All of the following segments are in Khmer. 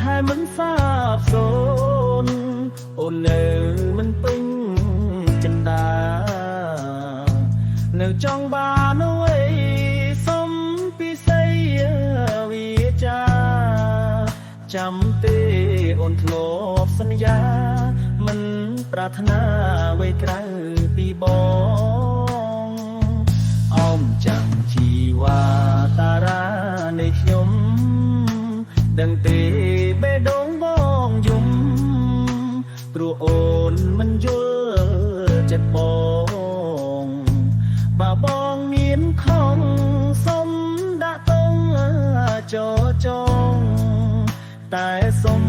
ថែមិនសាបសូន្យអូននៅមិនពេញចិន្តានៅចង់បានអ្វីសុំពិសេសវាចាចាំទេអូនធ្លាប់សន្យាមិនប្រាថ្នាអ្វីក្រៅពីបងអោមចាំជីវ៉ាតារានៃខ្ញុំដឹងទេបេះដូងបងយំព្រោះអូនមិនយល់ចិត្តបងបើបងមានខំសុំដាក់តងចចងតែសុំ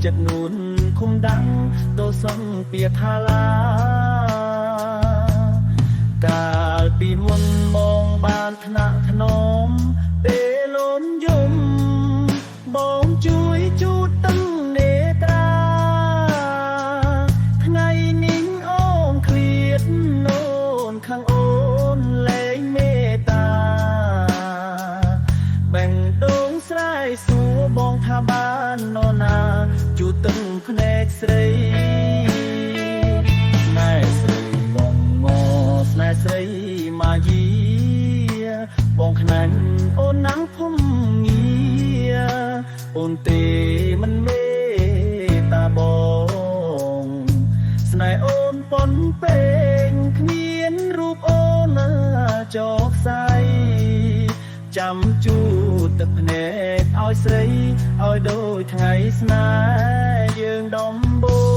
ចិត្តនួនគុំដាំងដូរសំពីថាឡាកាលពីមុនបងបានថ្នាក់ថ្នមពេលលូនយំបងជួយជូតទឹងនេត្រាថ្ងៃនេះអូនឃ្លាតនូនខាងអូនលែងមេត្តាបេះដូងស្រែកសួរបងថាបាននរណាជូតទឹងភ្នែកស្រីស្នេហ៍ស្រីបងងស្នេហ៍ស្រីមកយីបងខ្នាញ់អូនណាំងភុំងារអូនទេមិនមេតាបងស្នេហ៍អូនប៉ុនពេងគ្មានរូបអូនចោកស្័យចាំជូតទឹកភ្នែកឲ្យស្រីឲ្យដូចថ្ងៃស្នេហ៍យើងដំបូង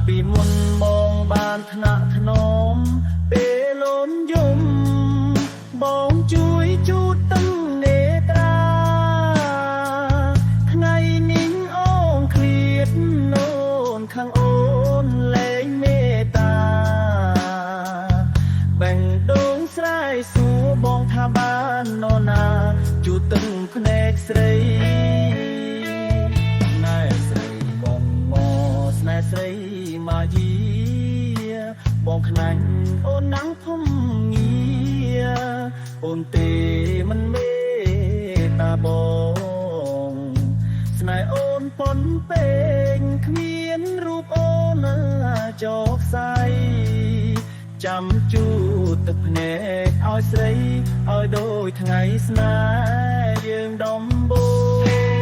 ពីមុនបងបានថ្នាក់ថ្នមពេលលូនយំបងជួយជូតទឹងនេត្រាថ្ងៃនេះអូនឃ្លាតនូនខាងអូនលែងមេត្តាបេះដូងស្រែកសួរបងថាបាននរណាជូតទឹងភ្នែកស្រីណែស្រីបងមកស្នេហ៍ស្រីមកយីបងខ្នាញ់អូនណាំងភុំងារអូនទេមិនមេតាបងស្នេហ៍អូនប៉ុនពេងគ្មានរូបអូនចោកស្័យចាំជូតទឹកភ្នែកឲ្យស្រីឲ្យដូចថ្ងៃស្នេហ៍យើងដំបូង